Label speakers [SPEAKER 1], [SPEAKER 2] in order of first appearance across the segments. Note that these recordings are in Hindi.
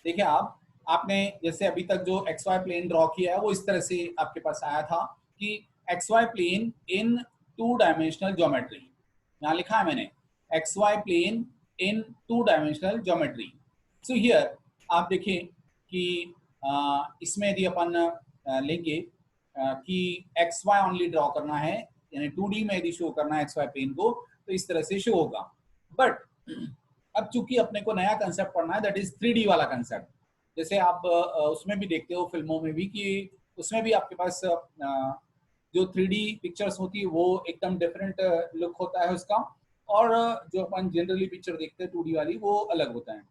[SPEAKER 1] देखिए आपने जैसे अभी तक जो एक्स वाई प्लेन ड्रॉ किया है वो इस तरह से आपके पास आया था कि x y plane in two dimensional geometry, यहाँ लिखा है मैंने x y plane in two dimensional geometry. So here आप देखें कि इसमें यदि अपन लेंगे कि एक्स वाई ओनली ड्रॉ करना है, यानी 2D में यदि शो करना है एक्स वाई प्लेन को, तो इस तरह से शो होगा। बट अब चूंकि अपने को नया कंसेप्ट पढ़ना है, दैट इज 3D वाला कंसेप्ट। जैसे आप उसमें भी देखते हो फिल्मों में भी कि उसमें भी आपके पास जो 3D पिक्चर्स होती है वो एकदम डिफरेंट लुक होता है उसका, और जो अपन जनरली पिक्चर देखते हैं 2D वाली वो अलग होता है।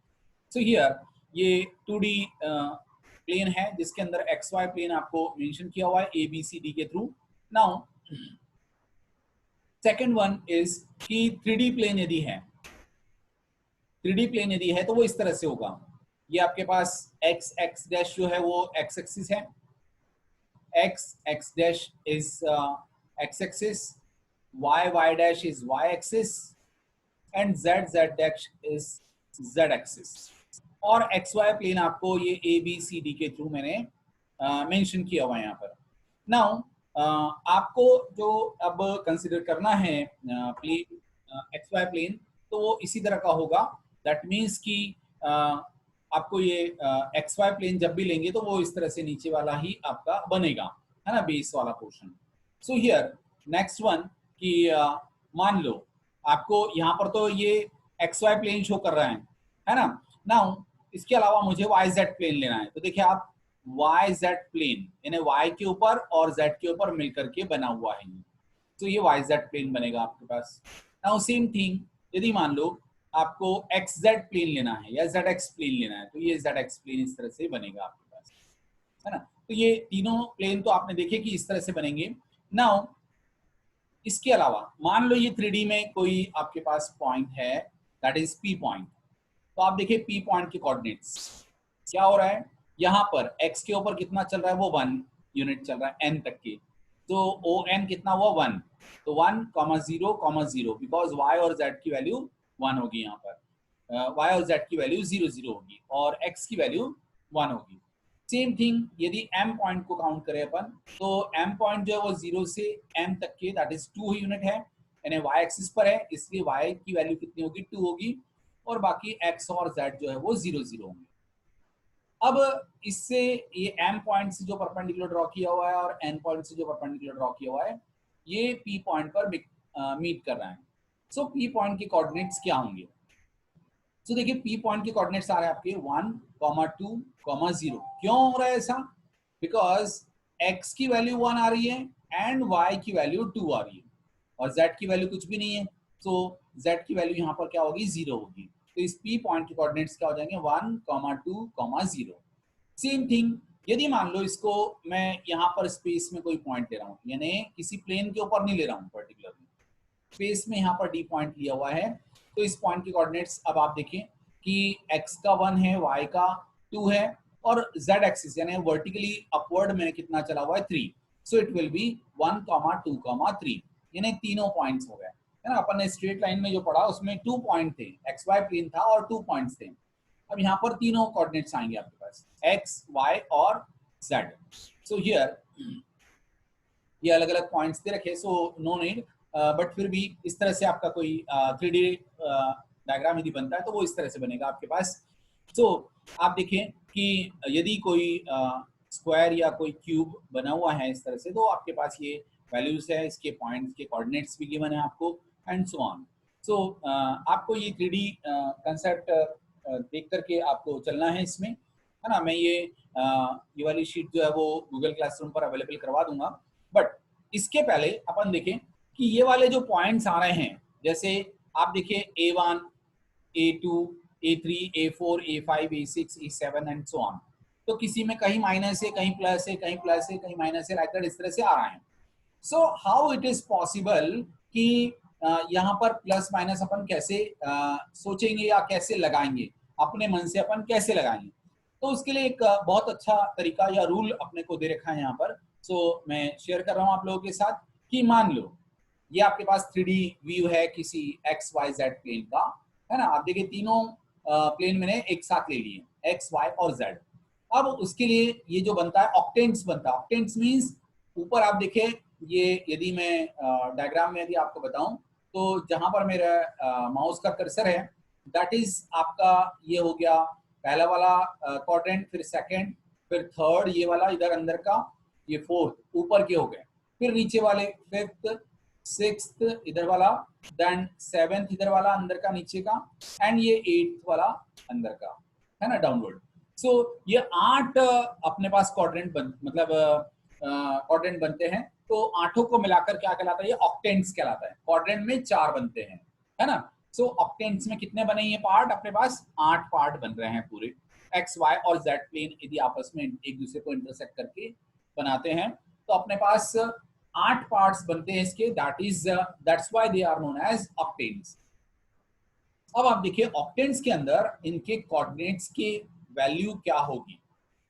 [SPEAKER 1] सो हियर ये 2D प्लेन है जिसके अंदर एक्स वाई प्लेन आपको मेंशन किया हुआ है ABCD के through. Now second one is कि 3D प्लेन यदि है, 3D प्लेन यदि है तो वो इस तरह से होगा। ये आपके पास एक्स एक्स डैश जो है वो एक्स एक्सिस है, x x dash is x axis, y y dash is y axis, and z z dash is z axis. और एक्स वाई प्लेन आपको ये ABCD के थ्रू मैंने मेंशन किया हुआ है यहाँ पर। नाउ आपको जो अब कंसिडर करना है प्लेन एक्स वाई प्लेन, तो वो इसी तरह का होगा। दैट मीन्स कि आपको ये एक्स वाई प्लेन जब भी लेंगे तो वो इस तरह से नीचे वाला ही आपका बनेगा, है ना, बेस वाला portion. So here next one कि मान लो आपको यहाँ पर तो ये एक्स वाई प्लेन शो कर रहा है ना। नाउ इसके अलावा मुझे वाई जेड प्लेन लेना है, तो देखिए आप वाई जेड प्लेन यानी वाई के ऊपर और जेड के ऊपर मिलकर के बना हुआ है, तो ये वाई जेड प्लेन बनेगा आपके पास। नाउ सेम थिंग यदि मान लो आपको एक्स जेड प्लेन लेना है या जेड एक्स प्लेन लेना है, तो ये जेड एक्स प्लेन इस तरह से बनेगा आपके पास, है ना। तो ये तीनों प्लेन तो आपने देखे कि इस तरह से बनेंगे। नाउ इसके अलावा मान लो ये 3D में कोई आपके पास पॉइंट है, दैट इज P पॉइंट। तो आप देखिए P पॉइंट के कोऑर्डिनेट्स क्या हो रहा है, यहाँ पर x के ऊपर कितना चल रहा है वो 1 यूनिट चल रहा है n तक के, तो ON कितना हुआ 1, तो 1, 0, 0 बिकॉज y और z की वैल्यू 1 होगी, यहाँ पर y और z की वैल्यू 0 0 होगी और x की वैल्यू 1 होगी। सेम थिंग यदि m पॉइंट को काउंट करें अपन, तो m पॉइंट जो है वो 0 से m तक के दैट इज 2 यूनिट है, यानी y एक्सिस पर है, इसलिए y की वैल्यू कितनी होगी 2 होगी, और बाकी x और z जो है वो 0 0 होंगे। अब इससे ये m पॉइंट से जो परपेंडिकुलर ड्रॉ किया हुआ है और n पॉइंट से जो परपेंडिकुलर ड्रॉ किया हुआ है, ये p पॉइंट पर मीट कर रहा है। सो p पॉइंट के कोऑर्डिनेट्स क्या होंगे, तो देखिए P पॉइंट के कोऑर्डिनेट्स आ रहे हैं आपके 1, 2, 0। क्यों हो रहा है ऐसा, बिकॉज x की वैल्यू 1 आ रही है एंड y की वैल्यू 2 आ रही है और z की वैल्यू कुछ भी नहीं है, तो z की वैल्यू यहाँ पर क्या होगी 0 होगी। तो इस P पॉइंट के कोऑर्डिनेट्स क्या हो जाएंगे 1, 2, 0। सेम थिंग यदि मान लो इसको मैं यहाँ पर स्पेस में कोई पॉइंट ले रहा हूँ, यानी किसी प्लेन के ऊपर नहीं ले रहा हूँ, पर्टिकुलरली स्पेस में यहाँ पर D पॉइंट लिया हुआ है, तो इस पॉइंट के कोऑर्डिनेट्स अब आप देखें कि x का 1 है, y का 2 है, और z एक्सिस यानी वर्टिकली अपवर्ड में कितना चला हुआ है 3। सो इट विल बी 1, 2, 3, यानी तीनों पॉइंट्स हो गए, है ना। अपन ने स्ट्रेट लाइन में जो पढ़ा उसमें 2 पॉइंट थे, एक्स वाई प्लेन था और 2 पॉइंट्स थे। अब यहाँ पर तीनों कोऑर्डिनेट्स आएंगे आपके पास x, y और z। सो हियर ये अलग अलग पॉइंट्स दे रखे, सो नो नीड, बट फिर भी इस तरह से आपका कोई 3D डायग्राम यदि बनता है तो वो इस तरह से बनेगा आपके पास। सो आप देखें कि यदि कोई स्क्वायर या कोई क्यूब बना हुआ है इस तरह से, तो आपके पास ये वैल्यूज है, इसके पॉइंट्स के कोऑर्डिनेट्स भी गिवन है आपको, एंड सो ऑन। सो आपको ये 3D कंसेप्ट देख करके आपको चलना है इसमें, है ना। मैं ये वाली शीट जो है वो गूगल क्लासरूम पर अवेलेबल करवा दूंगा, बट इसके पहले अपन देखें कि ये वाले जो पॉइंट्स आ रहे हैं, जैसे आप देखिए A1, A2, A3, A4, A5, A6, A7 and so on, तो किसी में कहीं माइनस है, कहीं प्लस है, कहीं प्लस है, कहीं माइनस है, लाइक दैट इस तरह से आ रहा है। So how it is possible कि यहाँ पर प्लस माइनस अपन कैसे सोचेंगे या कैसे लगाएंगे, अपने मन से अपन कैसे लगाएंगे, तो उसके लिए एक बहुत अच्छा तरीका या रूल अपने को दे रखा है यहाँ पर। सो मैं शेयर कर रहा हूँ आप लोगों के साथ कि मान लो ये आपके पास 3D व्यू है किसी XYZ प्लेन का, है ना। आप देखिए तीनों प्लेन मैंने एक साथ ले लिए, एक्स वाई और जेड। अब उसके लिए ये जो बनता है ऑक्टेंट्स बनता है। ऑक्टेंट्स मीन्स ऊपर आप देखें, ये यदि मैं डायग्राम में यदि आपको बताऊं तो जहां पर मेरा माउस का कर्सर है दैट इज आपका ये हो गया पहला वाला क्वाड्रेंट, फिर सेकंड, फिर थर्ड ये वाला इधर अंदर का, ये फोर्थ ऊपर के हो गए, फिर नीचे वाले फिफ्थ सिक्स्थ इधर वाला, देन सेवेंथ इधर वाला अंदर का नीचे का, एंड ये एट्थ वाला अंदर का, है ना, डाउनवर्ड। सो ये 8 अपने पास क्वाड्रेंट मतलब क्वाड्रेंट बनते हैं। तो आठों को मिलाकर क्या कहलाता है, ये ऑक्टेंट्स कहलाता है। क्वाड्रेंट में 4 बनते हैं, है ना। सो ऑक्टेंट्स में कितने बने ये पार्ट, अपने पास 8 पार्ट बन रहे हैं पूरे। एक्स वाई और जेड प्लेन यदि आपस में एक दूसरे को इंटरसेक्ट करके बनाते हैं तो अपने पास 8 पार्ट्स बनते हैं इसके, that's why they are known as octants. अब आप देखिए ऑक्टेंट्स के अंदर इनके कोऑर्डिनेट्स की वैल्यू क्या होगी।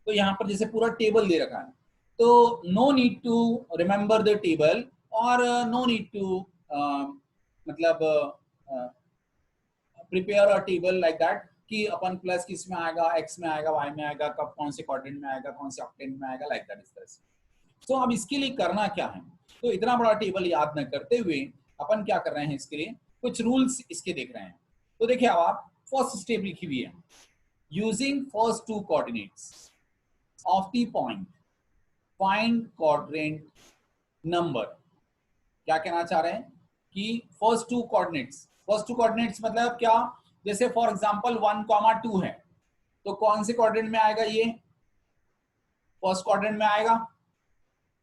[SPEAKER 1] तो यहाँ पर जैसे पूरा टेबल दे रखा है, तो no need to remember the table, और नो नीड टू मतलब prepare a table like that कि अपन प्लस किस में आएगा, एक्स में आएगा, वाई में आएगा, कब कौन से क्वाड्रेंट में आएगा, कौन से ऑक्टेंट में आएगा, लाइक दैट, इस तरह से। तो अब इसके लिए करना क्या है, तो इतना बड़ा टेबल याद न करते हुए अपन क्या कर रहे हैं, इसके लिए कुछ रूल्स इसके देख रहे हैं। तो देखिए अब आप फर्स्ट स्टेप लिखी हुई है, using first two coordinates of the point find quadrant number. क्या कहना चाह रहे हैं कि फर्स्ट टू कोऑर्डिनेट्स मतलब क्या, जैसे फॉर एग्जांपल 1,2 है, तो कौन से क्वाड्रेंट में आएगा, ये फर्स्ट क्वाड्रेंट में आएगा,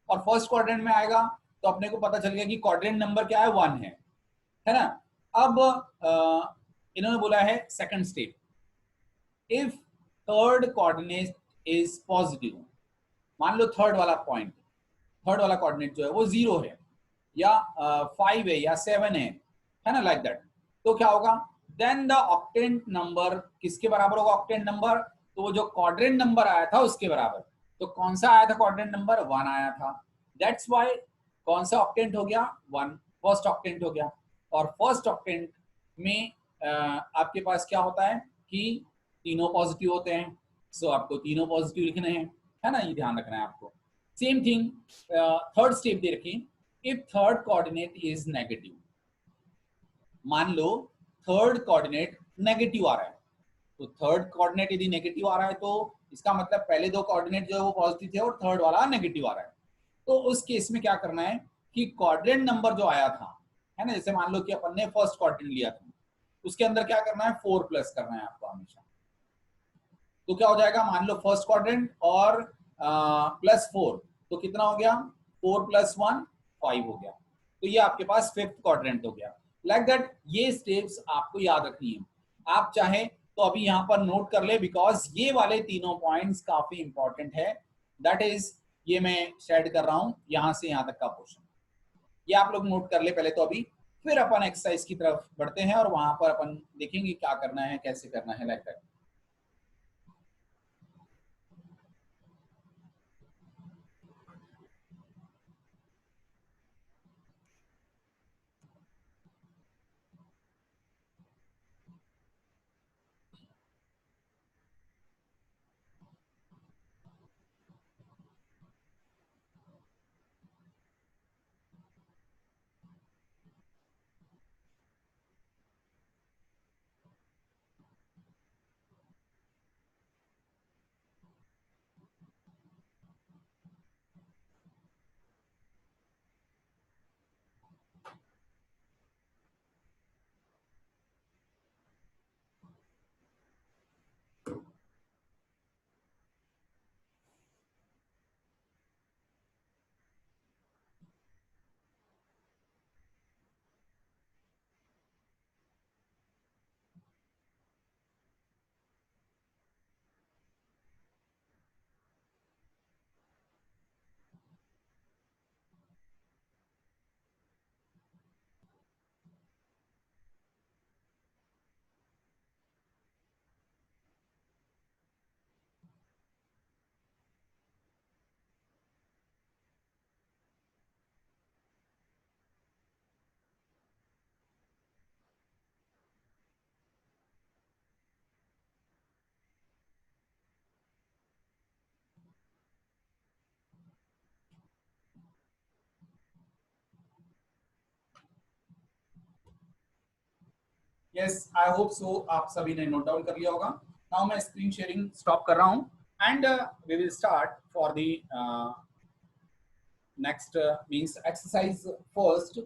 [SPEAKER 1] और फर्स्ट क्वाड्रेंट में आएगा तो अपने को पता चल गया कि क्वाड्रेंट नंबर क्या है, 1 है ना। अब इन्होंने बोला है second step, if third coordinate is positive, मान लो थर्ड वाला पॉइंट, थर्ड वाला कोऑर्डिनेट जो है वो 0 है या 5 है या 7 है ना, लाइक दैट, तो क्या होगा, देन द ऑक्टेंट नंबर किसके बराबर होगा, ऑक्टेंट नंबर, तो वो जो क्वाड्रेंट नंबर आया था उसके बराबर। तो कौन सा आया था क्वाड्रेंट नंबर, 1 आया था, दैट्स व्हाई कौन सा ऑक्टेंट हो गया, 1, फर्स्ट ऑक्टेंट हो गया। और फर्स्ट ऑक्टेंट में आपके पास क्या होता है कि तीनों पॉजिटिव होते हैं, सो आपको तीनों पॉजिटिव लिखने हैं, है ना, ये ध्यान रखना है आपको। सेम थिंग थर्ड स्टेप दे रखी, if third coordinate is negative, मान लो थर्ड कोऑर्डिनेट नेगेटिव आ रहा है, तो थर्ड कोऑर्डिनेट यदि नेगेटिव आ रहा है तो इसका मतलब पहले दो कोऑर्डिनेट जो है वो पॉजिटिव थे और थर्ड वाला नेगेटिव आ रहा है। तो उस केस में क्या करना है कि क्वाड्रेंट नंबर जो आया था, है ना, जैसे मान लो कि अपन ने फर्स्ट क्वाड्रेंट लिया था, उसके अंदर क्या करना है, 4 प्लस करना है आपको हमेशा। तो क्या हो जाएगा, मान लो फर्स्ट क्वाड्रेंट और +4, तो कितना हो गया, 4 + 1 5 हो गया, तो ये आपके पास फिफ्थ क्वाड्रेंट हो गया। लाइक दैट ये स्टेप्स आपको याद रखनी है। आप चाहे तो अभी यहाँ पर नोट कर ले, बिकॉज ये वाले तीनों पॉइंट्स काफी इंपॉर्टेंट है। दैट इज, ये मैं शेड कर रहा हूं यहां से यहां तक का पोर्शन, ये आप लोग नोट कर ले पहले तो अभी, फिर अपन एक्सरसाइज की तरफ बढ़ते हैं और वहां पर अपन देखेंगे क्या करना है, कैसे करना है, like that. Yes, I hope so आप सभी ने नोट डाउन कर लिया होगा। नाउ मैं स्क्रीन शेयरिंग स्टॉप कर रहा हूं and we will start for the next means exercise first.